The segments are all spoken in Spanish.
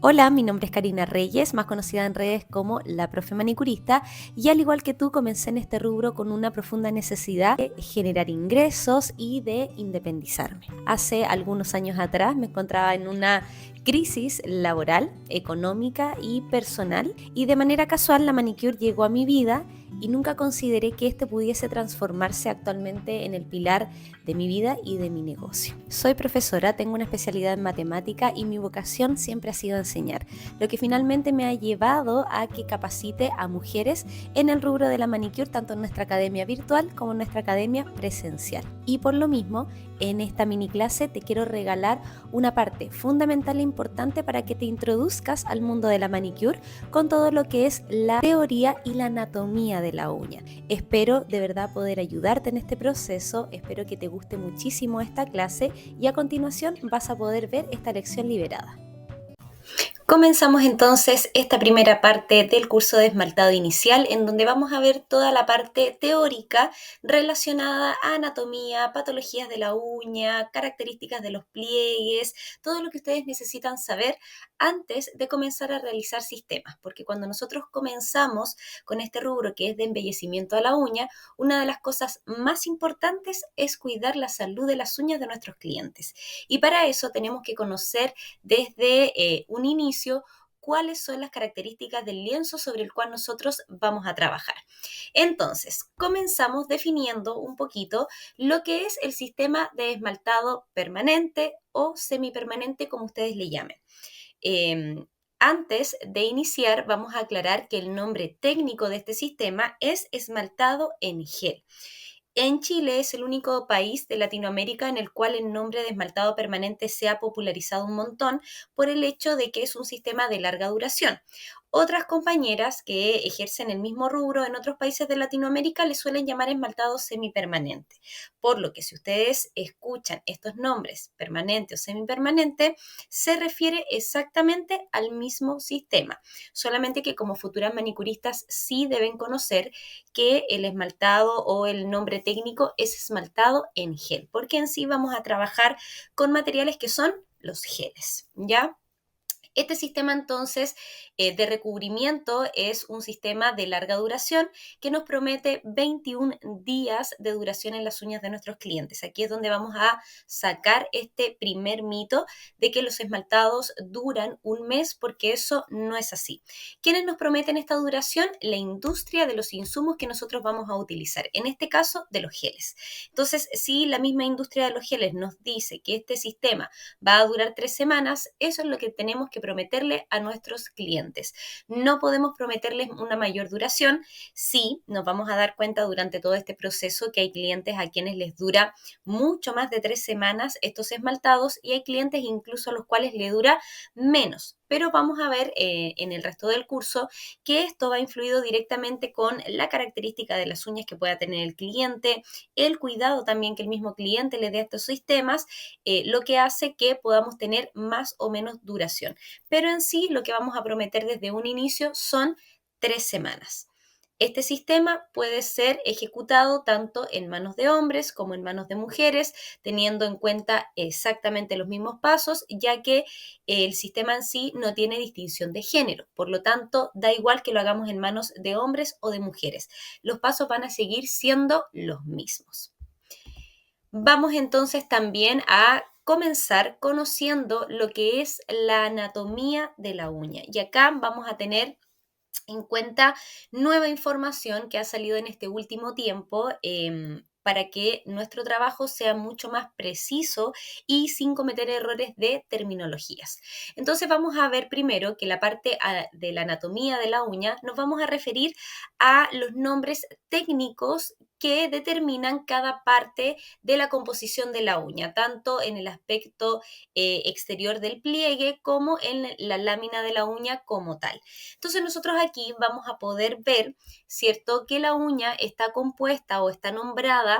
Hola, mi nombre es Karina Reyes, más conocida en redes como la profe manicurista, y al igual que tú comencé en este rubro con una profunda necesidad de generar ingresos y de independizarme. Hace algunos años atrás me encontraba en una crisis laboral, económica y personal, y de manera casual la manicure llegó a mi vida y nunca consideré que este pudiese transformarse actualmente en el pilar de mi vida y de mi negocio. Soy profesora, tengo una especialidad en matemática y mi vocación siempre ha sido enseñar, lo que finalmente me ha llevado a que capacite a mujeres en el rubro de la manicure, tanto en nuestra academia virtual como en nuestra academia presencial. Y por lo mismo, en esta mini clase te quiero regalar una parte fundamental e importante para que te introduzcas al mundo de la manicure con todo lo que es la teoría y la anatomía de la uña. Espero de verdad poder ayudarte en este proceso, espero que te guste muchísimo esta clase y a continuación vas a poder ver esta lección liberada. Comenzamos entonces esta primera parte del curso de esmaltado inicial, en donde vamos a ver toda la parte teórica relacionada a anatomía, patologías de la uña, características de los pliegues, todo lo que ustedes necesitan saber antes de comenzar a realizar sistemas, porque cuando nosotros comenzamos con este rubro que es de embellecimiento a la uña, una de las cosas más importantes es cuidar la salud de las uñas de nuestros clientes. Y para eso tenemos que conocer desde un inicio cuáles son las características del lienzo sobre el cual nosotros vamos a trabajar. Entonces, comenzamos definiendo un poquito lo que es el sistema de esmaltado permanente o semipermanente, como ustedes le llamen. Antes de iniciar, vamos a aclarar que el nombre técnico de este sistema es esmaltado en gel. En Chile es el único país de Latinoamérica en el cual el nombre de esmaltado permanente se ha popularizado un montón por el hecho de que es un sistema de larga duración. Otras compañeras que ejercen el mismo rubro en otros países de Latinoamérica le suelen llamar esmaltado semipermanente. Por lo que si ustedes escuchan estos nombres, permanente o semipermanente, se refiere exactamente al mismo sistema. Solamente que como futuras manicuristas sí deben conocer que el esmaltado o el nombre técnico es esmaltado en gel, porque en sí vamos a trabajar con materiales que son los geles, ¿ya? Este sistema entonces de recubrimiento es un sistema de larga duración que nos promete 21 días de duración en las uñas de nuestros clientes. Aquí es donde vamos a sacar este primer mito de que los esmaltados duran un mes, porque eso no es así. ¿Quiénes nos prometen esta duración? La industria de los insumos que nosotros vamos a utilizar, en este caso de los geles. Entonces, si la misma industria de los geles nos dice que este sistema va a durar 3 semanas, eso es lo que tenemos que prometerle a nuestros clientes. No podemos prometerles una mayor duración. Sí, nos vamos a dar cuenta durante todo este proceso que hay clientes a quienes les dura mucho más de 3 semanas estos esmaltados y hay clientes incluso a los cuales le dura menos. Pero vamos a ver en el resto del curso que esto va influido directamente con la característica de las uñas que pueda tener el cliente, el cuidado también que el mismo cliente le dé a estos sistemas, lo que hace que podamos tener más o menos duración. Pero en sí lo que vamos a prometer desde un inicio son 3 semanas. Este sistema puede ser ejecutado tanto en manos de hombres como en manos de mujeres, teniendo en cuenta exactamente los mismos pasos, ya que el sistema en sí no tiene distinción de género. Por lo tanto, da igual que lo hagamos en manos de hombres o de mujeres. Los pasos van a seguir siendo los mismos. Vamos entonces también a comenzar conociendo lo que es la anatomía de la uña. Y acá vamos a tener en cuenta nueva información que ha salido en este último tiempo para que nuestro trabajo sea mucho más preciso y sin cometer errores de terminologías. Entonces vamos a ver primero que la parte de la anatomía de la uña nos vamos a referir a los nombres técnicos que determinan cada parte de la composición de la uña, tanto en el aspecto exterior del pliegue como en la lámina de la uña como tal. Entonces nosotros aquí vamos a poder ver, ¿cierto?, que la uña está compuesta o está nombrada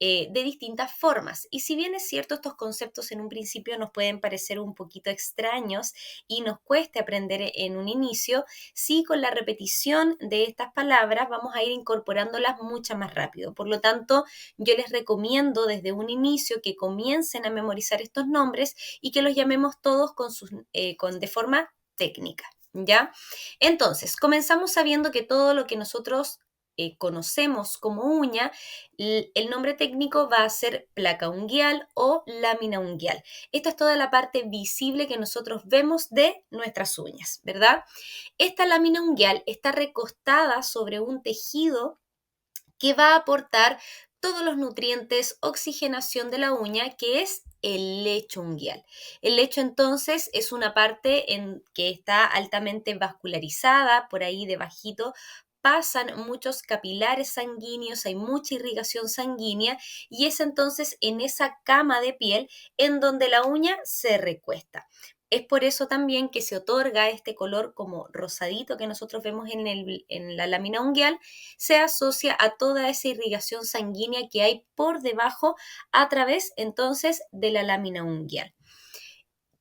de distintas formas. Y si bien es cierto, estos conceptos en un principio nos pueden parecer un poquito extraños y nos cueste aprender en un inicio, sí con la repetición de estas palabras vamos a ir incorporándolas mucho más rápido. Por lo tanto, yo les recomiendo desde un inicio que comiencen a memorizar estos nombres y que los llamemos todos de forma técnica, ¿ya? Entonces, comenzamos sabiendo que todo lo que nosotros conocemos como uña, el nombre técnico va a ser placa unguial o lámina unguial. Esta es toda la parte visible que nosotros vemos de nuestras uñas, ¿verdad? Esta lámina unguial está recostada sobre un tejido que va a aportar todos los nutrientes, oxigenación de la uña, que es el lecho unguial. El lecho entonces es una parte en que está altamente vascularizada, por ahí debajito pasan muchos capilares sanguíneos, hay mucha irrigación sanguínea y es entonces en esa cama de piel en donde la uña se recuesta. Es por eso también que se otorga este color como rosadito que nosotros vemos en la lámina unguial, se asocia a toda esa irrigación sanguínea que hay por debajo a través entonces de la lámina unguial.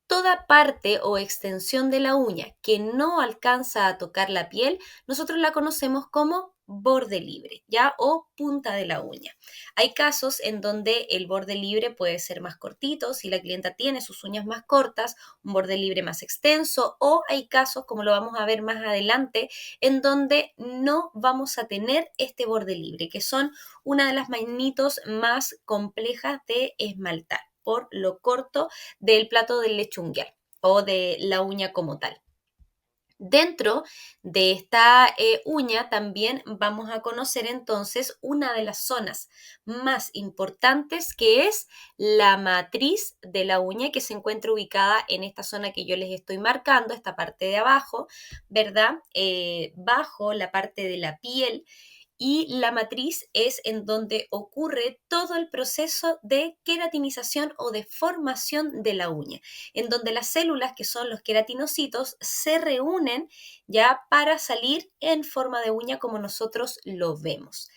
Toda parte o extensión de la uña que no alcanza a tocar la piel, nosotros la conocemos como borde libre, ¿ya? O punta de la uña. Hay casos en donde el borde libre puede ser más cortito, si la clienta tiene sus uñas más cortas, un borde libre más extenso, o hay casos, como lo vamos a ver más adelante, en donde no vamos a tener este borde libre, que son una de las manitos más complejas de esmaltar por lo corto del plato del lechunguial o de la uña como tal. Dentro de esta uña también vamos a conocer entonces una de las zonas más importantes que es la matriz de la uña que se encuentra ubicada en esta zona que yo les estoy marcando, esta parte de abajo, ¿verdad? Bajo la parte de la piel y la matriz es en donde ocurre todo el proceso de queratinización o de formación de la uña, en donde las células, que son los queratinocitos, se reúnen ya para salir en forma de uña como nosotros lo vemos.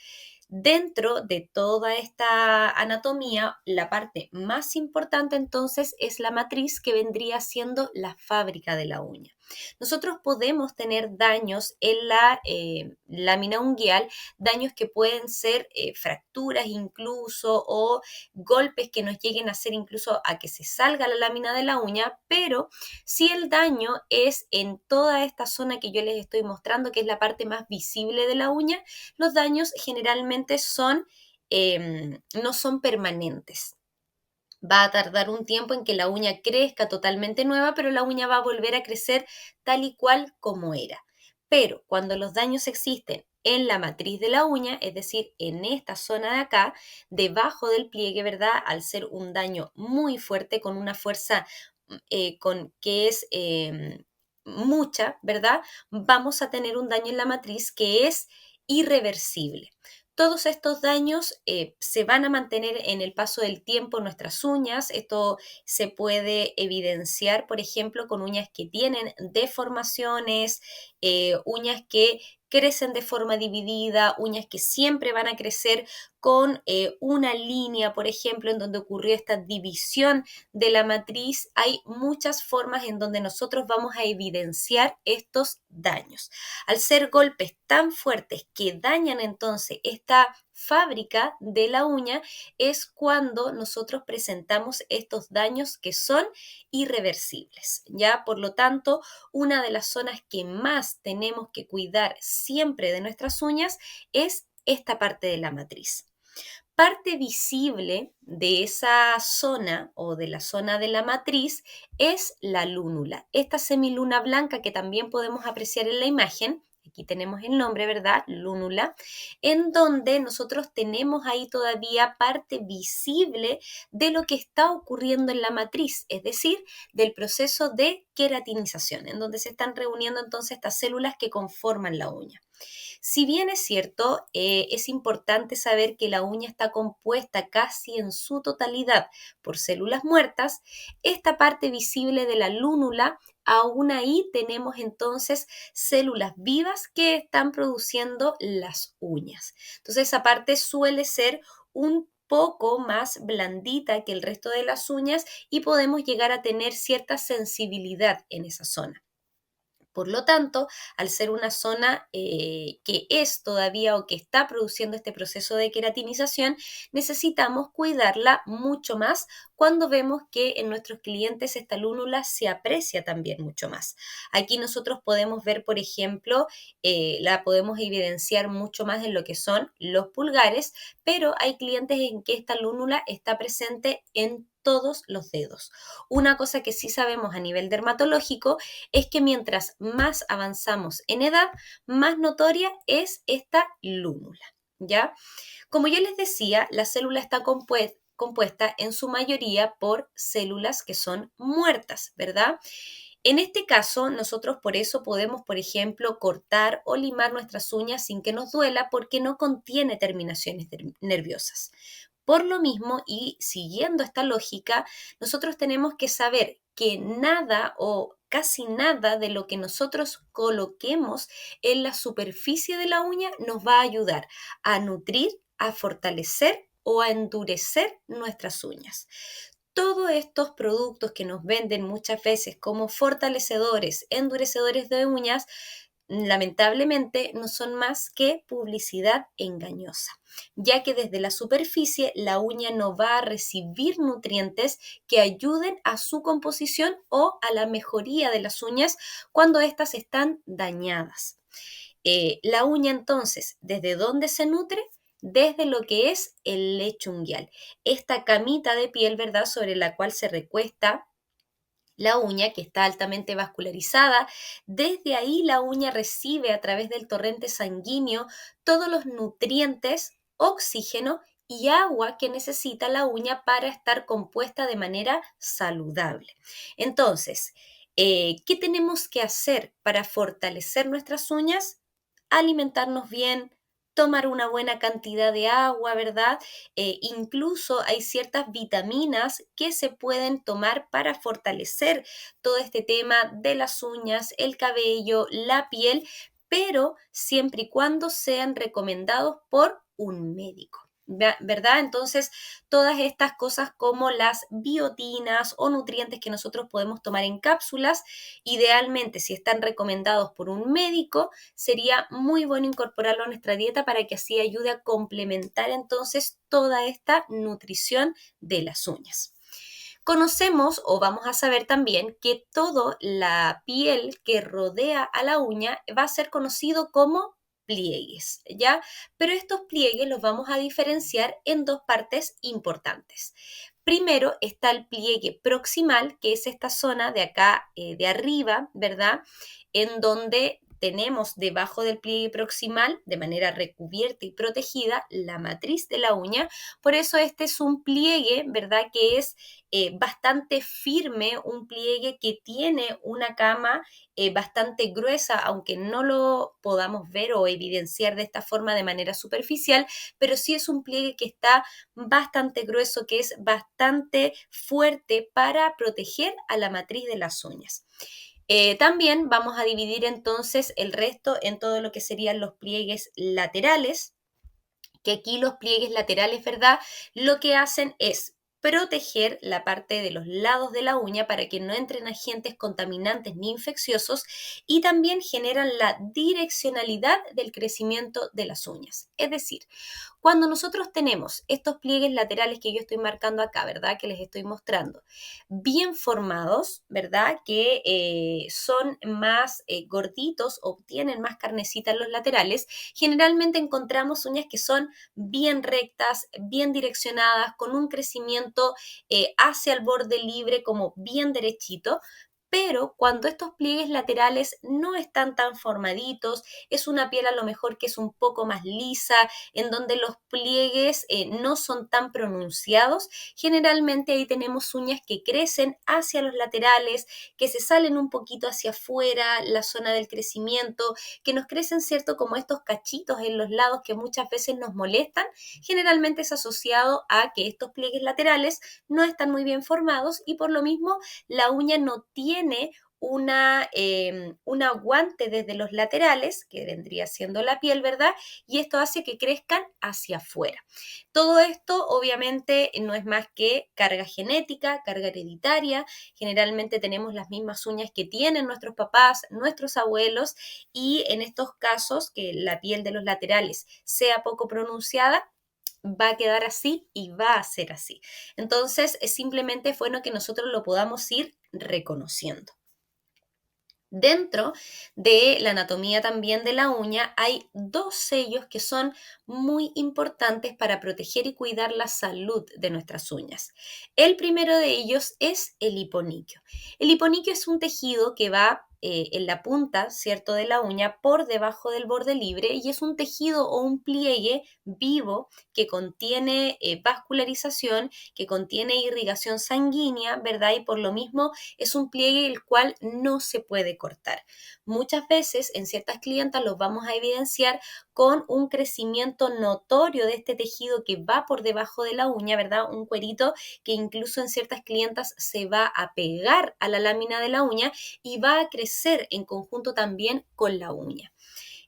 Dentro de toda esta anatomía, la parte más importante entonces es la matriz que vendría siendo la fábrica de la uña. Nosotros podemos tener daños en la lámina unguial, daños que pueden ser fracturas incluso o golpes que nos lleguen a hacer incluso a que se salga la lámina de la uña, pero si el daño es en toda esta zona que yo les estoy mostrando, que es la parte más visible de la uña, los daños generalmente no son permanentes. Va a tardar un tiempo en que la uña crezca totalmente nueva, pero la uña va a volver a crecer tal y cual como era. Pero cuando los daños existen en la matriz de la uña, es decir, en esta zona de acá, debajo del pliegue, ¿verdad? Al ser un daño muy fuerte, con una fuerza que es mucha, ¿verdad? Vamos a tener un daño en la matriz que es irreversible. Todos estos daños se van a mantener en el paso del tiempo en nuestras uñas. Esto se puede evidenciar, por ejemplo, con uñas que tienen deformaciones, uñas que crecen de forma dividida, uñas que siempre van a crecer con una línea, por ejemplo, en donde ocurrió esta división de la matriz. Hay muchas formas en donde nosotros vamos a evidenciar estos daños. Al ser golpes tan fuertes que dañan entonces esta fábrica de la uña, es cuando nosotros presentamos estos daños que son irreversibles, ¿ya? Por lo tanto, una de las zonas que más tenemos que cuidar siempre de nuestras uñas es esta parte de la matriz. Parte visible de esa zona o de la zona de la matriz es la lúnula. Esta semiluna blanca que también podemos apreciar en la imagen, aquí tenemos el nombre, ¿verdad? Lúnula, en donde nosotros tenemos ahí todavía parte visible de lo que está ocurriendo en la matriz, es decir, del proceso de queratinización, en donde se están reuniendo entonces estas células que conforman la uña. Si bien es cierto, es importante saber que la uña está compuesta casi en su totalidad por células muertas, esta parte visible de la lúnula, aún ahí tenemos entonces células vivas que están produciendo las uñas. Entonces esa parte suele ser un poco más blandita que el resto de las uñas y podemos llegar a tener cierta sensibilidad en esa zona. Por lo tanto, al ser una zona que es todavía o que está produciendo este proceso de queratinización, necesitamos cuidarla mucho más cuando vemos que en nuestros clientes esta lúnula se aprecia también mucho más. Aquí nosotros podemos ver, por ejemplo, la podemos evidenciar mucho más en lo que son los pulgares, pero hay clientes en que esta lúnula está presente en todos los dedos. Una cosa que sí sabemos a nivel dermatológico es que mientras más avanzamos en edad, más notoria es esta lúnula, ¿ya? Como yo les decía, la célula está compuesta en su mayoría por células que son muertas, ¿verdad? En este caso, nosotros por eso podemos, por ejemplo, cortar o limar nuestras uñas sin que nos duela porque no contiene terminaciones nerviosas. Por lo mismo, y siguiendo esta lógica, nosotros tenemos que saber que nada o casi nada de lo que nosotros coloquemos en la superficie de la uña nos va a ayudar a nutrir, a fortalecer o a endurecer nuestras uñas. Todos estos productos que nos venden muchas veces como fortalecedores, endurecedores de uñas, lamentablemente no son más que publicidad engañosa, ya que desde la superficie la uña no va a recibir nutrientes que ayuden a su composición o a la mejoría de las uñas cuando éstas están dañadas. La uña entonces, ¿desde dónde se nutre? Desde lo que es el lecho unguial, esta camita de piel, ¿verdad?, sobre la cual se recuesta la uña, que está altamente vascularizada. Desde ahí la uña recibe a través del torrente sanguíneo todos los nutrientes, oxígeno y agua que necesita la uña para estar compuesta de manera saludable. Entonces, ¿qué tenemos que hacer para fortalecer nuestras uñas? Alimentarnos bien, tomar una buena cantidad de agua, ¿verdad? Incluso hay ciertas vitaminas que se pueden tomar para fortalecer todo este tema de las uñas, el cabello, la piel, pero siempre y cuando sean recomendados por un médico. ¿Verdad? Entonces, todas estas cosas como las biotinas o nutrientes que nosotros podemos tomar en cápsulas, idealmente si están recomendados por un médico, sería muy bueno incorporarlo a nuestra dieta para que así ayude a complementar entonces toda esta nutrición de las uñas. Conocemos o vamos a saber también que toda la piel que rodea a la uña va a ser conocido como pliegues, ¿ya? Pero estos pliegues los vamos a diferenciar en dos partes importantes. Primero está el pliegue proximal, que es esta zona de acá, de arriba, ¿verdad? En donde tenemos debajo del pliegue proximal, de manera recubierta y protegida, la matriz de la uña. Por eso este es un pliegue, ¿verdad?, que es bastante firme, un pliegue que tiene una cama bastante gruesa, aunque no lo podamos ver o evidenciar de esta forma de manera superficial, pero sí es un pliegue que está bastante grueso, que es bastante fuerte para proteger a la matriz de las uñas. También vamos a dividir entonces el resto en todo lo que serían los pliegues laterales, que aquí los pliegues laterales, ¿verdad?, lo que hacen es proteger la parte de los lados de la uña para que no entren agentes contaminantes ni infecciosos, y también generan la direccionalidad del crecimiento de las uñas. Es decir, cuando nosotros tenemos estos pliegues laterales que yo estoy marcando acá, ¿verdad?, que les estoy mostrando, bien formados, ¿verdad?, que son más gorditos o tienen más carnecita en los laterales, generalmente encontramos uñas que son bien rectas, bien direccionadas, con un crecimiento hacia el borde libre, como bien derechito. Pero cuando estos pliegues laterales no están tan formaditos, es una piel a lo mejor que es un poco más lisa, en donde los pliegues no son tan pronunciados, generalmente ahí tenemos uñas que crecen hacia los laterales, que se salen un poquito hacia afuera, la zona del crecimiento, que nos crecen, ¿cierto?, como estos cachitos en los lados que muchas veces nos molestan. Generalmente es asociado a que estos pliegues laterales no están muy bien formados y por lo mismo la uña no tiene un aguante desde los laterales, que vendría siendo la piel, ¿verdad? Y esto hace que crezcan hacia afuera. Todo esto obviamente no es más que carga genética, carga hereditaria. Generalmente tenemos las mismas uñas que tienen nuestros papás, nuestros abuelos, y en estos casos que la piel de los laterales sea poco pronunciada, va a quedar así y va a ser así. Entonces, es simplemente bueno que nosotros lo podamos ir reconociendo. Dentro de la anatomía también de la uña hay dos sellos que son muy importantes para proteger y cuidar la salud de nuestras uñas. El primero de ellos es el hiponiquio. El hiponiquio es un tejido que va en la punta, ¿cierto?, de la uña por debajo del borde libre, y es un tejido o un pliegue vivo que contiene vascularización, que contiene irrigación sanguínea, ¿verdad? Y por lo mismo es un pliegue el cual no se puede cortar. Muchas veces en ciertas clientas los vamos a evidenciar con un crecimiento notorio de este tejido que va por debajo de la uña, ¿verdad? Un cuerito que incluso en ciertas clientas se va a pegar a la lámina de la uña y va a crecer en conjunto también con la uña.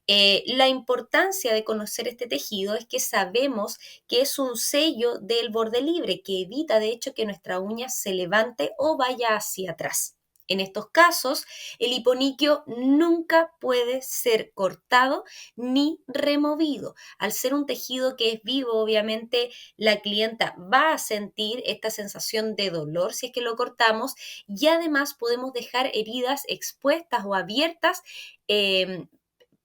La importancia de conocer este tejido es que sabemos que es un sello del borde libre que evita de hecho que nuestra uña se levante o vaya hacia atrás. En estos casos, el hiponiquio nunca puede ser cortado ni removido. Al ser un tejido que es vivo, obviamente la clienta va a sentir esta sensación de dolor si es que lo cortamos, y además podemos dejar heridas expuestas o abiertas,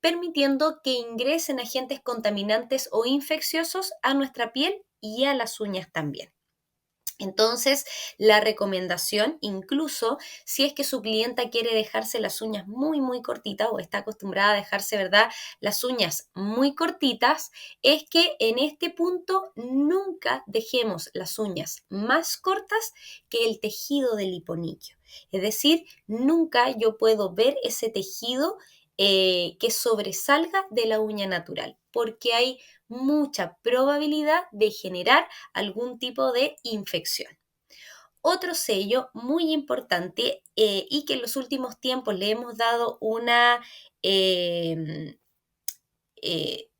permitiendo que ingresen agentes contaminantes o infecciosos a nuestra piel y a las uñas también. Entonces, la recomendación, incluso si es que su clienta quiere dejarse las uñas muy cortitas o está acostumbrada a dejarse, ¿verdad?, las uñas muy cortitas, es que en este punto nunca dejemos las uñas más cortas que el tejido del hiponiquio. Es decir, nunca yo puedo ver ese tejido que sobresalga de la uña natural, porque hay mucha probabilidad de generar algún tipo de infección. Otro sello muy importante y que en los últimos tiempos le hemos dado una,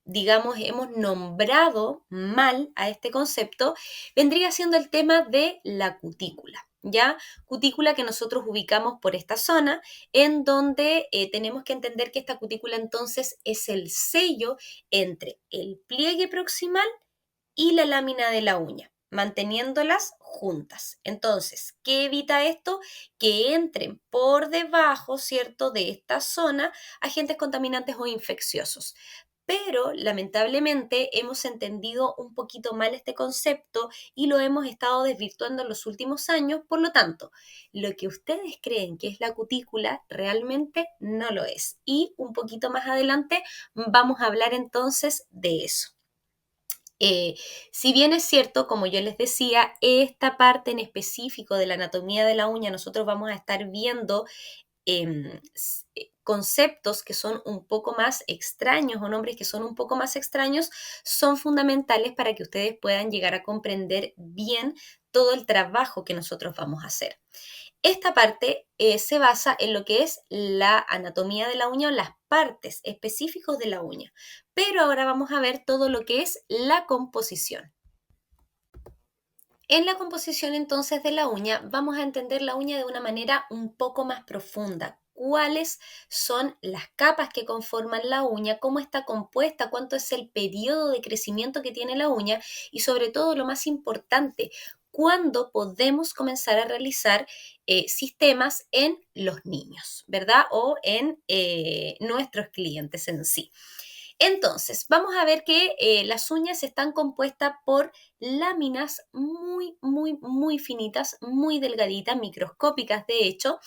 digamos, hemos nombrado mal a este concepto, vendría siendo el tema de la cutícula. ¿Ya? Cutícula que nosotros ubicamos por esta zona, en donde tenemos que entender que esta cutícula entonces es el sello entre el pliegue proximal y la lámina de la uña, manteniéndolas juntas. Entonces, ¿qué evita esto? Que entren por debajo, ¿cierto?, de esta zona agentes contaminantes o infecciosos. Pero lamentablemente hemos entendido un poquito mal este concepto y lo hemos estado desvirtuando en los últimos años. Por lo tanto, lo que ustedes creen que es la cutícula realmente no lo es. Y un poquito más adelante vamos a hablar entonces de eso. Si bien es cierto, como yo les decía, esta parte en específico de la anatomía de la uña, nosotros vamos a estar viendo conceptos que son un poco más extraños o nombres que son un poco más extraños, son fundamentales para que ustedes puedan llegar a comprender bien todo el trabajo que nosotros vamos a hacer. Esta parte se basa en lo que es la anatomía de la uña o las partes específicos de la uña, pero ahora vamos a ver todo lo que es la composición. En la composición entonces de la uña vamos a entender la uña de una manera un poco más profunda. ¿Cuáles son las capas que conforman la uña? ¿Cómo está compuesta? ¿Cuánto es el periodo de crecimiento que tiene la uña? Y sobre todo, lo más importante, ¿cuándo podemos comenzar a realizar sistemas en los niños, ¿verdad? O en nuestros clientes en sí. Entonces, vamos a ver que las uñas están compuestas por láminas muy finitas, muy delgaditas, microscópicas de hecho,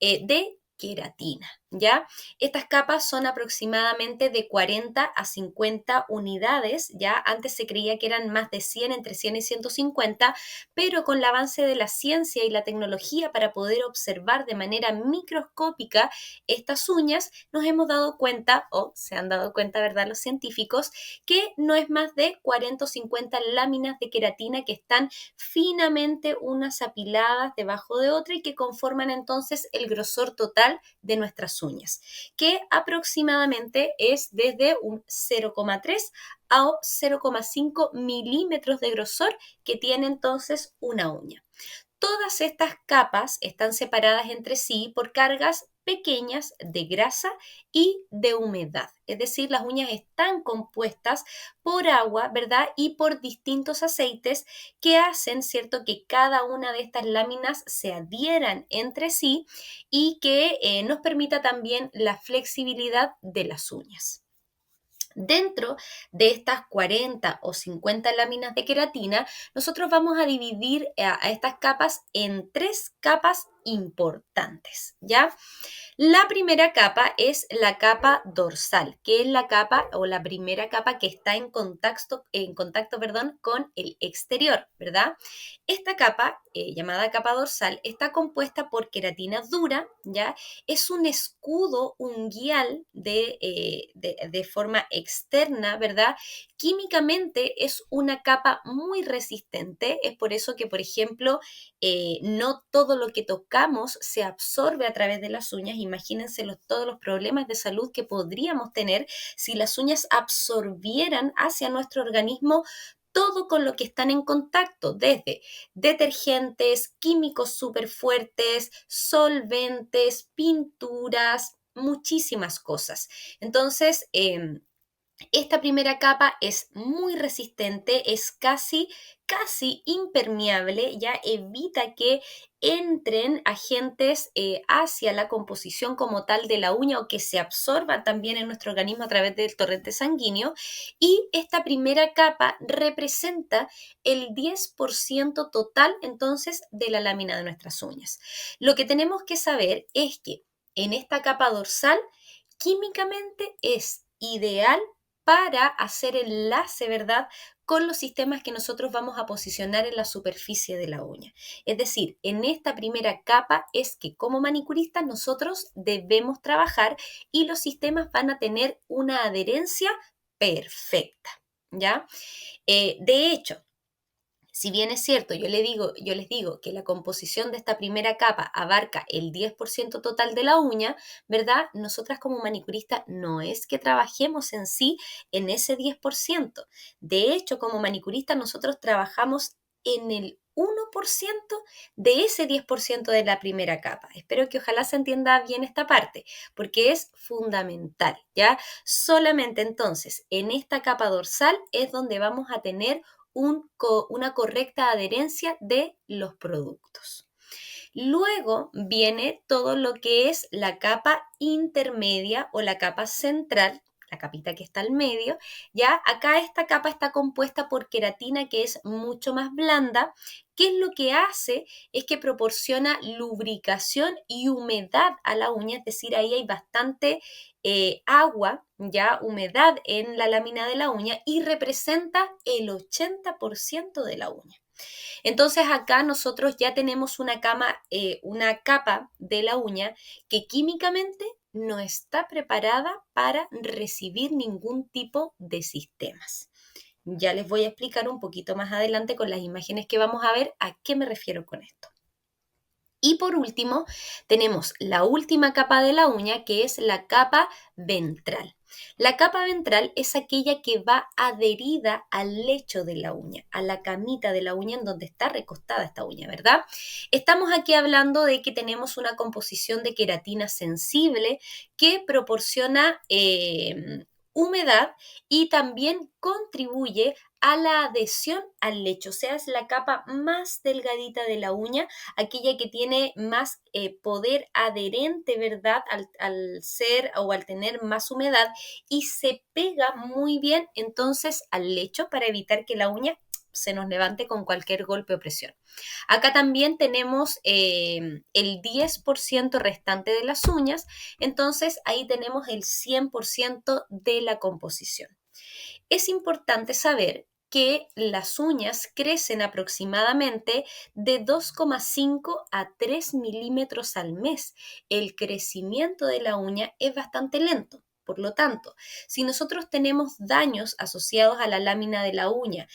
de queratina. ¿ya? Estas capas son aproximadamente de 40 a 50 unidades, ¿ya? Antes se creía que eran más de 100, entre 100 y 150, pero con el avance de la ciencia y la tecnología para poder observar de manera microscópica estas uñas, nos hemos dado cuenta, o se han dado cuenta, ¿verdad?, los científicos, que no es más de 40 o 50 láminas de queratina que están finamente unas apiladas debajo de otra y que conforman entonces el grosor total de nuestras uñas, que aproximadamente es desde un 0,3 a 0,5 milímetros de grosor que tiene entonces una uña. Todas estas capas están separadas entre sí por cargas pequeñas de grasa y de humedad. Es decir, las uñas están compuestas por agua, ¿verdad? Y por distintos aceites que hacen, ¿cierto?, que cada una de estas láminas se adhieran entre sí y que nos permita también la flexibilidad de las uñas. Dentro de estas 40 o 50 láminas de queratina, nosotros vamos a dividir a estas capas en 3 capas importantes, ¿ya? La primera capa es la capa dorsal, que es la capa o la primera capa que está en contacto, perdón, con el exterior, ¿verdad? Esta capa, llamada capa dorsal, está compuesta por queratina dura, ¿ya? Es un escudo unguial de forma externa, ¿verdad? Químicamente es una capa muy resistente, es por eso que, por ejemplo, no todo lo que tocamos se absorbe a través de las uñas. Imagínense todos los problemas de salud que podríamos tener si las uñas absorbieran hacia nuestro organismo todo con lo que están en contacto, desde detergentes, químicos súper fuertes, solventes, pinturas, muchísimas cosas. Entonces, esta primera capa es muy resistente, es casi impermeable, ya evita que entren agentes hacia la composición como tal de la uña o que se absorban también en nuestro organismo a través del torrente sanguíneo. Y esta primera capa representa el 10% total entonces de la lámina de nuestras uñas. Lo que tenemos que saber es que en esta capa dorsal químicamente es ideal para hacer enlace, ¿verdad?, con los sistemas que nosotros vamos a posicionar en la superficie de la uña. Es decir, en esta primera capa es que como manicuristas nosotros debemos trabajar y los sistemas van a tener una adherencia perfecta, ¿ya? De hecho, si bien es cierto, yo les digo que la composición de esta primera capa abarca el 10% total de la uña, ¿verdad? Nosotras como manicuristas no es que trabajemos en sí en ese 10%. De hecho, como manicuristas nosotros trabajamos en el 1% de ese 10% de la primera capa. Espero que ojalá se entienda bien esta parte, porque es fundamental, ¿ya? Solamente entonces en esta capa dorsal es donde vamos a tener una correcta adherencia de los productos. Luego viene todo lo que es la capa intermedia o la capa central, la capita que está al medio, ya acá esta capa está compuesta por queratina que es mucho más blanda, que es lo que hace es que proporciona lubricación y humedad a la uña, es decir, ahí hay bastante agua, ya humedad en la lámina de la uña y representa el 80% de la uña. Entonces acá nosotros ya tenemos una capa de la uña que químicamente no está preparada para recibir ningún tipo de sistemas. Ya les voy a explicar un poquito más adelante con las imágenes que vamos a ver a qué me refiero con esto. Y por último, tenemos la última capa de la uña, que es la capa ventral. La capa ventral es aquella que va adherida al lecho de la uña, a la camita de la uña en donde está recostada esta uña, ¿verdad? Estamos aquí hablando de que tenemos una composición de queratina sensible que proporciona humedad y también contribuye a la adhesión al lecho, o sea, es la capa más delgadita de la uña, aquella que tiene más poder adherente, ¿verdad?, al ser o al tener más humedad y se pega muy bien entonces al lecho para evitar que la uña se nos levante con cualquier golpe o presión. Acá también tenemos el 10% restante de las uñas, entonces ahí tenemos el 100% de la composición. Es importante saber que las uñas crecen aproximadamente de 2,5 a 3 milímetros al mes. El crecimiento de la uña es bastante lento. Por lo tanto, si nosotros tenemos daños asociados a la lámina de la uña,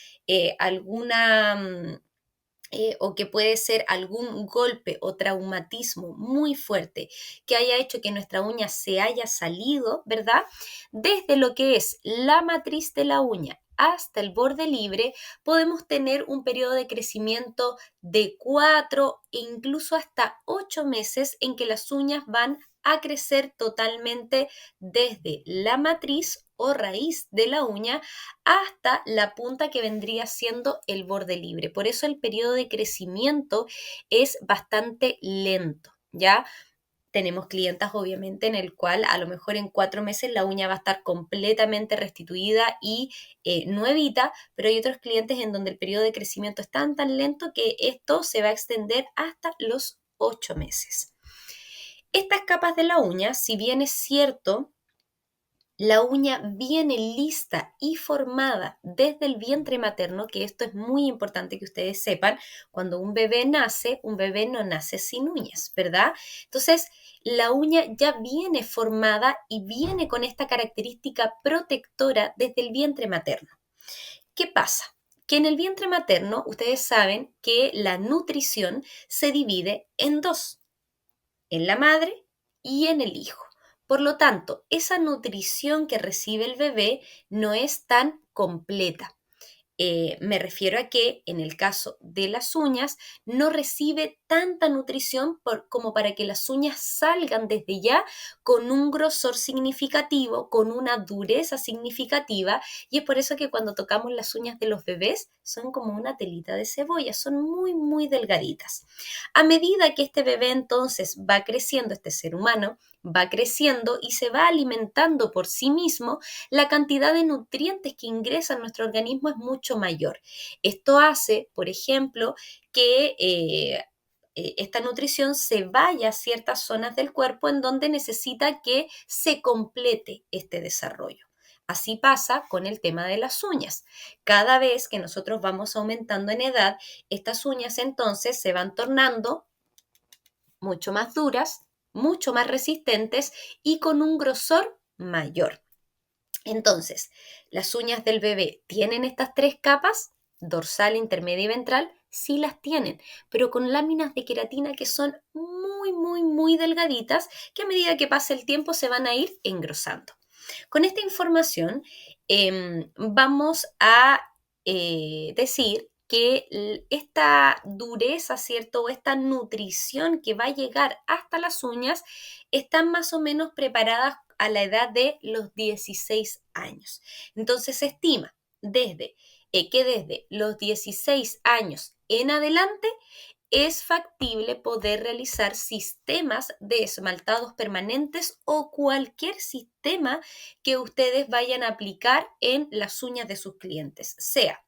o que puede ser algún golpe o traumatismo muy fuerte que haya hecho que nuestra uña se haya salido, ¿verdad? Desde lo que es la matriz de la uña hasta el borde libre, podemos tener un periodo de crecimiento de 4 e incluso hasta 8 meses en que las uñas van a crecer totalmente desde la matriz o raíz de la uña hasta la punta que vendría siendo el borde libre. Por eso el periodo de crecimiento es bastante lento, ¿ya? Tenemos clientas, obviamente, en el cual a lo mejor en 4 meses la uña va a estar completamente restituida y nuevita, pero hay otros clientes en donde el periodo de crecimiento es tan lento que esto se va a extender hasta los 8 meses. Estas capas de la uña, si bien es cierto, la uña viene lista y formada desde el vientre materno, que esto es muy importante que ustedes sepan, cuando un bebé no nace sin uñas, ¿verdad? Entonces, la uña ya viene formada y viene con esta característica protectora desde el vientre materno. ¿Qué pasa? Que en el vientre materno, ustedes saben que la nutrición se divide en dos, en la madre y en el hijo. Por lo tanto, esa nutrición que recibe el bebé no es tan completa. Me refiero a que en el caso de las uñas no recibe tanta nutrición como para que las uñas salgan desde ya con un grosor significativo, con una dureza significativa, y es por eso que cuando tocamos las uñas de los bebés son como una telita de cebolla, son muy, muy delgaditas. A medida que este bebé entonces va creciendo, este ser humano va creciendo y se va alimentando por sí mismo, la cantidad de nutrientes que ingresa a nuestro organismo es mucho mayor. Esto hace, por ejemplo, que esta nutrición se vaya a ciertas zonas del cuerpo en donde necesita que se complete este desarrollo. Así pasa con el tema de las uñas. Cada vez que nosotros vamos aumentando en edad, estas uñas entonces se van tornando mucho más duras, mucho más resistentes y con un grosor mayor. Entonces, las uñas del bebé tienen estas 3 capas, dorsal, intermedia y ventral, sí las tienen, pero con láminas de queratina que son muy, muy, muy delgaditas, que a medida que pasa el tiempo se van a ir engrosando. Con esta información vamos a decir que esta dureza, ¿cierto? O esta nutrición que va a llegar hasta las uñas están más o menos preparadas a la edad de los 16 años. Entonces se estima que desde los 16 años en adelante es factible poder realizar sistemas de esmaltados permanentes o cualquier sistema que ustedes vayan a aplicar en las uñas de sus clientes, sea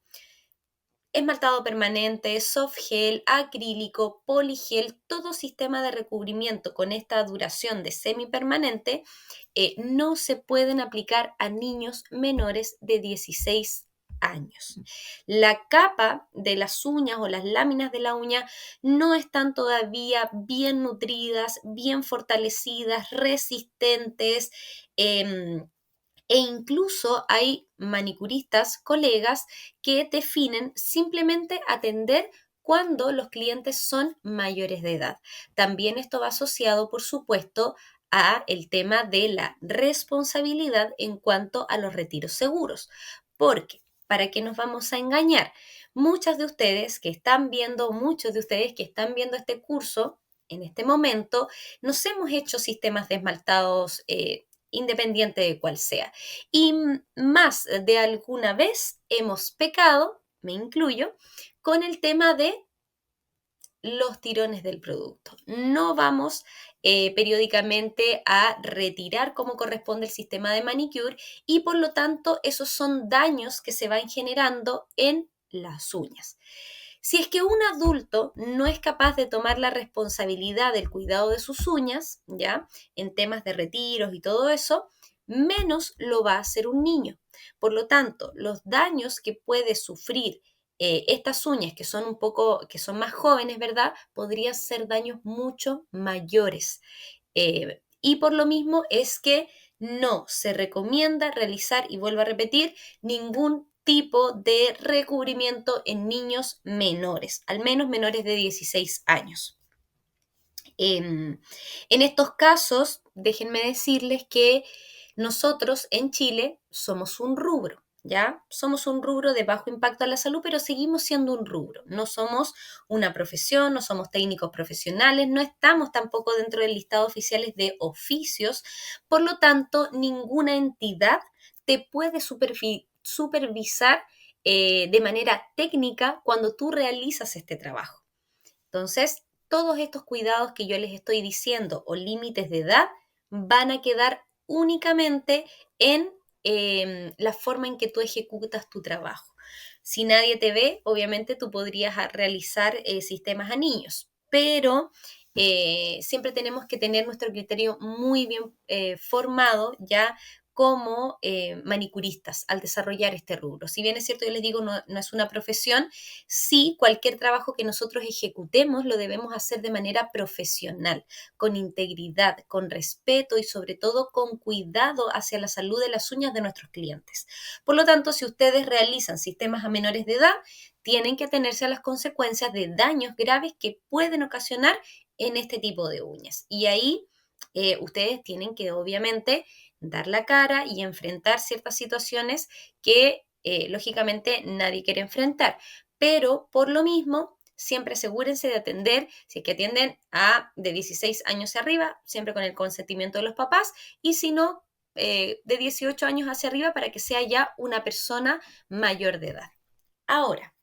esmaltado permanente, soft gel, acrílico, poligel, todo sistema de recubrimiento con esta duración de semipermanente no se pueden aplicar a niños menores de 16 años. La capa de las uñas o las láminas de la uña no están todavía bien nutridas, bien fortalecidas, resistentes. E incluso hay manicuristas, colegas, que definen simplemente atender cuando los clientes son mayores de edad. También esto va asociado, por supuesto, a el tema de la responsabilidad en cuanto a los retiros seguros. Porque, ¿para qué nos vamos a engañar? Muchos de ustedes que están viendo este curso en este momento, nos hemos hecho sistemas de esmaltados independiente de cuál sea. Y más de alguna vez hemos pecado, me incluyo, con el tema de los tirones del producto. No vamos periódicamente a retirar como corresponde el sistema de manicure y por lo tanto esos son daños que se van generando en las uñas. Si es que un adulto no es capaz de tomar la responsabilidad del cuidado de sus uñas, ¿ya? En temas de retiros y todo eso, menos lo va a hacer un niño. Por lo tanto, los daños que puede sufrir estas uñas que son más jóvenes, ¿verdad? Podrían ser daños mucho mayores. Y por lo mismo es que no se recomienda realizar, y vuelvo a repetir, ningún tipo de recubrimiento en niños menores, al menos menores de 16 años. En estos casos, déjenme decirles que nosotros en Chile somos un rubro, ¿ya? Somos un rubro de bajo impacto a la salud, pero seguimos siendo un rubro. No somos una profesión, no somos técnicos profesionales, no estamos tampoco dentro del listado oficiales de oficios, por lo tanto, ninguna entidad te puede supervisar de manera técnica cuando tú realizas este trabajo. Entonces, todos estos cuidados que yo les estoy diciendo o límites de edad van a quedar únicamente en la forma en que tú ejecutas tu trabajo. Si nadie te ve, obviamente tú podrías realizar sistemas a niños, pero siempre tenemos que tener nuestro criterio muy bien formado ya como manicuristas al desarrollar este rubro. Si bien es cierto, yo les digo, no es una profesión, sí, cualquier trabajo que nosotros ejecutemos lo debemos hacer de manera profesional, con integridad, con respeto y sobre todo con cuidado hacia la salud de las uñas de nuestros clientes. Por lo tanto, si ustedes realizan sistemas a menores de edad, tienen que atenerse a las consecuencias de daños graves que pueden ocasionar en este tipo de uñas. Y ahí ustedes tienen que obviamente dar la cara y enfrentar ciertas situaciones que lógicamente nadie quiere enfrentar. Pero por lo mismo, siempre asegúrense de atender, si es que atienden a de 16 años hacia arriba, siempre con el consentimiento de los papás, y si no, de 18 años hacia arriba para que sea ya una persona mayor de edad. Ahora,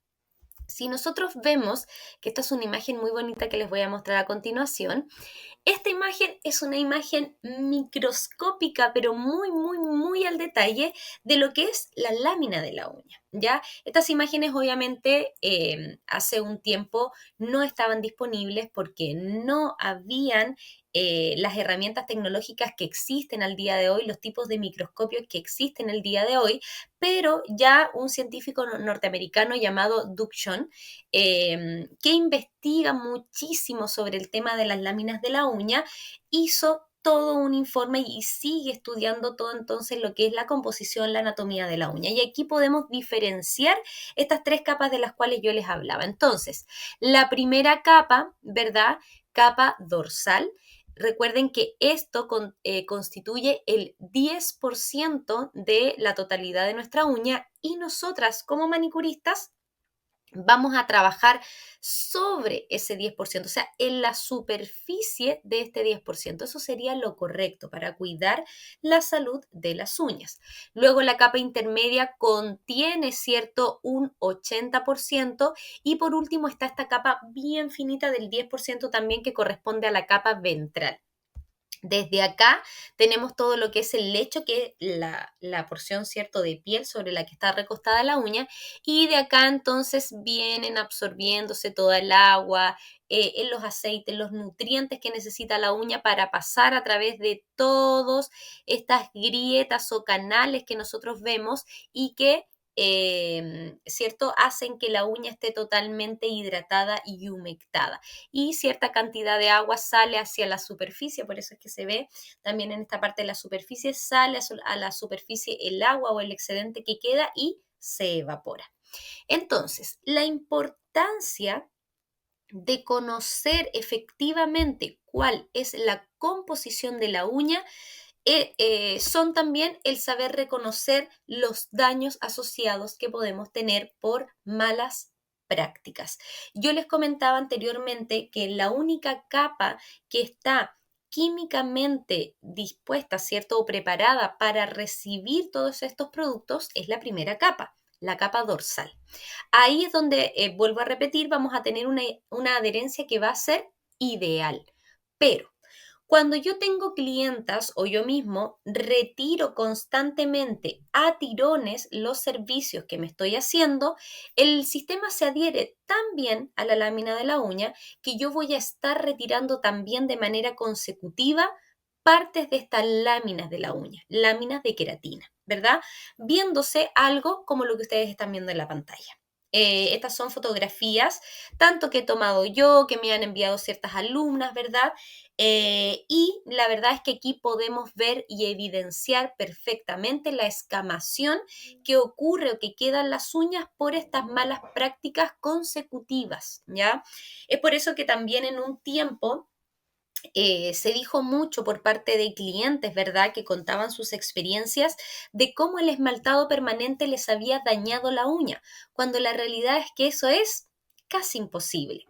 si nosotros vemos que esta es una imagen muy bonita que les voy a mostrar a continuación, esta imagen es una imagen microscópica, pero muy, muy, muy al detalle de lo que es la lámina de la uña, ¿ya? Estas imágenes obviamente hace un tiempo no estaban disponibles porque no habían las herramientas tecnológicas que existen al día de hoy, los tipos de microscopios que existen el día de hoy, pero ya un científico norteamericano llamado Doug Schoen, que investiga muchísimo sobre el tema de las láminas de la uña, hizo todo un informe y sigue estudiando todo entonces lo que es la composición, la anatomía de la uña. Y aquí podemos diferenciar estas tres capas de las cuales yo les hablaba. Entonces, la primera capa, ¿verdad? Capa dorsal. Recuerden que esto constituye el 10% de la totalidad de nuestra uña y nosotras como manicuristas vamos a trabajar sobre ese 10%, o sea, en la superficie de este 10%. Eso sería lo correcto para cuidar la salud de las uñas. Luego la capa intermedia contiene, ¿cierto?, un 80% y por último está esta capa bien finita del 10% también que corresponde a la capa ventral. Desde acá tenemos todo lo que es el lecho, que es la porción, ¿cierto?, de piel sobre la que está recostada la uña, y de acá entonces vienen absorbiéndose toda el agua, en los aceites, los nutrientes que necesita la uña para pasar a través de todas estas grietas o canales que nosotros vemos y que ¿cierto? Hacen que la uña esté totalmente hidratada y humectada. Y cierta cantidad de agua sale hacia la superficie, por eso es que se ve también en esta parte de la superficie, sale a la superficie el agua o el excedente que queda y se evapora. Entonces, la importancia de conocer efectivamente cuál es la composición de la uña son también el saber reconocer los daños asociados que podemos tener por malas prácticas. Yo les comentaba anteriormente que la única capa que está químicamente dispuesta, ¿cierto?, o preparada para recibir todos estos productos es la primera capa, la capa dorsal. Ahí es donde, vuelvo a repetir, vamos a tener una adherencia que va a ser ideal. Pero Cuando yo tengo clientas o yo mismo retiro constantemente a tirones los servicios que me estoy haciendo, el sistema se adhiere tan bien a la lámina de la uña que yo voy a estar retirando también de manera consecutiva partes de estas láminas de la uña, láminas de queratina, ¿verdad? Viéndose algo como lo que ustedes están viendo en la pantalla. Estas son fotografías, tanto que he tomado yo, que me han enviado ciertas alumnas, ¿verdad? Y la verdad es que aquí podemos ver y evidenciar perfectamente la escamación que ocurre o que quedan las uñas por estas malas prácticas consecutivas, ¿ya? Es por eso que también en un tiempo se dijo mucho por parte de clientes, ¿verdad?, que contaban sus experiencias de cómo el esmaltado permanente les había dañado la uña, cuando la realidad es que eso es casi imposible.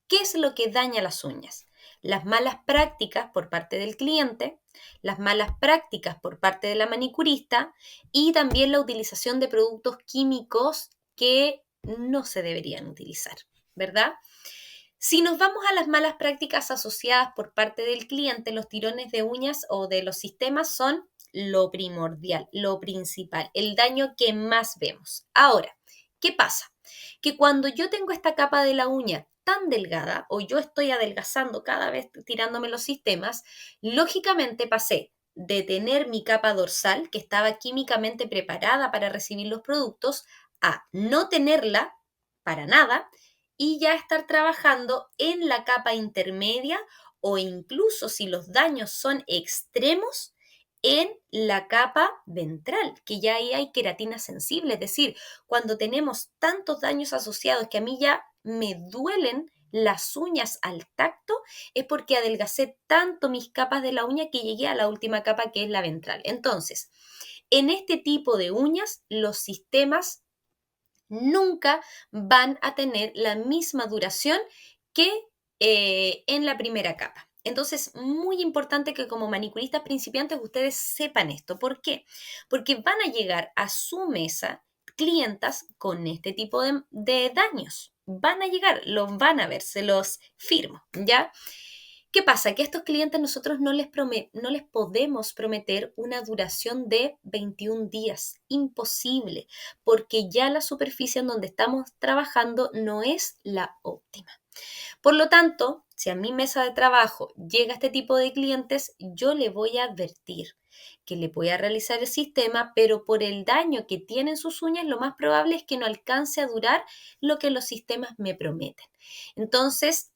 ¿Qué es lo que daña las uñas? Las malas prácticas por parte del cliente, las malas prácticas por parte de la manicurista y también la utilización de productos químicos que no se deberían utilizar, ¿verdad? Si nos vamos a las malas prácticas asociadas por parte del cliente, los tirones de uñas o de los sistemas son lo primordial, lo principal, el daño que más vemos. Ahora, ¿qué pasa? Que cuando yo tengo esta capa de la uña tan delgada o yo estoy adelgazando cada vez tirándome los sistemas, lógicamente pasé de tener mi capa dorsal, que estaba químicamente preparada para recibir los productos, a no tenerla para nada y ya estar trabajando en la capa intermedia o incluso si los daños son extremos, en la capa ventral, que ya ahí hay queratina sensible, es decir, cuando tenemos tantos daños asociados que a mí ya me duelen las uñas al tacto, es porque adelgacé tanto mis capas de la uña que llegué a la última capa que es la ventral. Entonces, en este tipo de uñas, los sistemas nunca van a tener la misma duración que en la primera capa. Entonces, muy importante que como manicuristas principiantes ustedes sepan esto. ¿Por qué? Porque van a llegar a su mesa clientas con este tipo de daños. Van a llegar, los van a ver, se los firmo, ¿ya? ¿Qué pasa? Que a estos clientes nosotros no les podemos prometer una duración de 21 días. Imposible, porque ya la superficie en donde estamos trabajando no es la óptima. Por lo tanto, si a mi mesa de trabajo llega este tipo de clientes, yo le voy a advertir que le voy a realizar el sistema, pero por el daño que tienen sus uñas, lo más probable es que no alcance a durar lo que los sistemas me prometen. Entonces,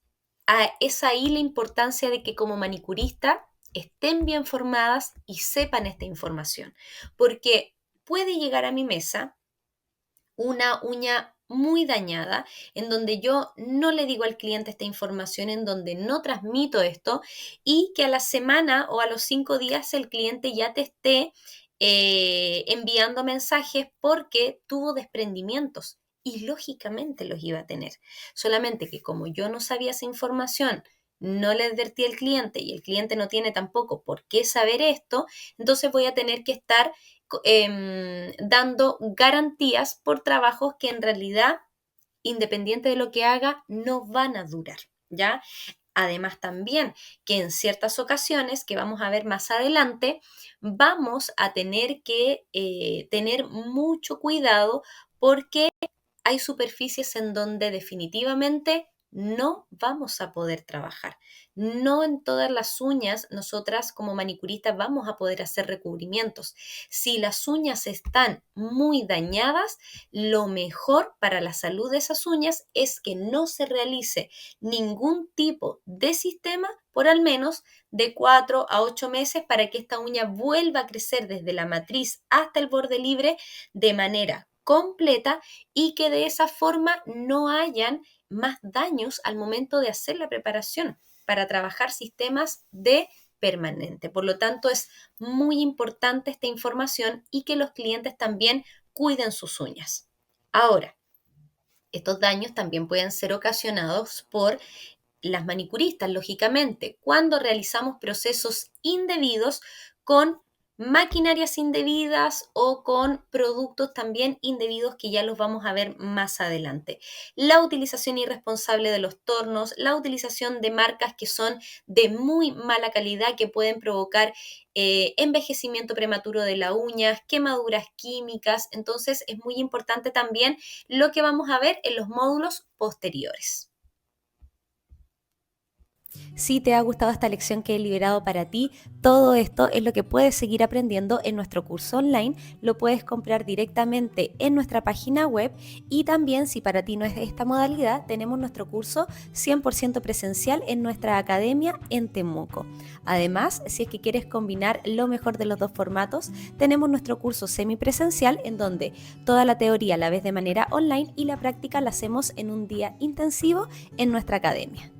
es ahí la importancia de que como manicurista estén bien formadas y sepan esta información, porque puede llegar a mi mesa una uña muy dañada, en donde yo no le digo al cliente esta información, en donde no transmito esto y que a la semana o a los 5 días el cliente ya te esté enviando mensajes porque tuvo desprendimientos y lógicamente los iba a tener. Solamente que como yo no sabía esa información, no le advertí al cliente y el cliente no tiene tampoco por qué saber esto, entonces voy a tener que estar dando garantías por trabajos que en realidad, independiente de lo que haga, no van a durar, ¿ya? Además también que en ciertas ocasiones, que vamos a ver más adelante, vamos a tener que tener mucho cuidado porque hay superficies en donde definitivamente no vamos a poder trabajar. No en todas las uñas nosotras como manicuristas vamos a poder hacer recubrimientos. Si las uñas están muy dañadas, lo mejor para la salud de esas uñas es que no se realice ningún tipo de sistema por al menos de 4 a 8 meses para que esta uña vuelva a crecer desde la matriz hasta el borde libre de manera completa y que de esa forma no hayan más daños al momento de hacer la preparación para trabajar sistemas de permanente. Por lo tanto, es muy importante esta información y que los clientes también cuiden sus uñas. Ahora, estos daños también pueden ser ocasionados por las manicuristas, lógicamente, cuando realizamos procesos indebidos con maquinarias indebidas o con productos también indebidos que ya los vamos a ver más adelante. La utilización irresponsable de los tornos, la utilización de marcas que son de muy mala calidad que pueden provocar envejecimiento prematuro de las uñas, quemaduras químicas. Entonces es muy importante también lo que vamos a ver en los módulos posteriores. Si te ha gustado esta lección que he liberado para ti, todo esto es lo que puedes seguir aprendiendo en nuestro curso online. Lo puedes comprar directamente en nuestra página web y también, si para ti no es de esta modalidad, tenemos nuestro curso 100% presencial en nuestra academia en Temuco. Además, si es que quieres combinar lo mejor de los dos formatos, tenemos nuestro curso semipresencial en donde toda la teoría la ves de manera online y la práctica la hacemos en un día intensivo en nuestra academia.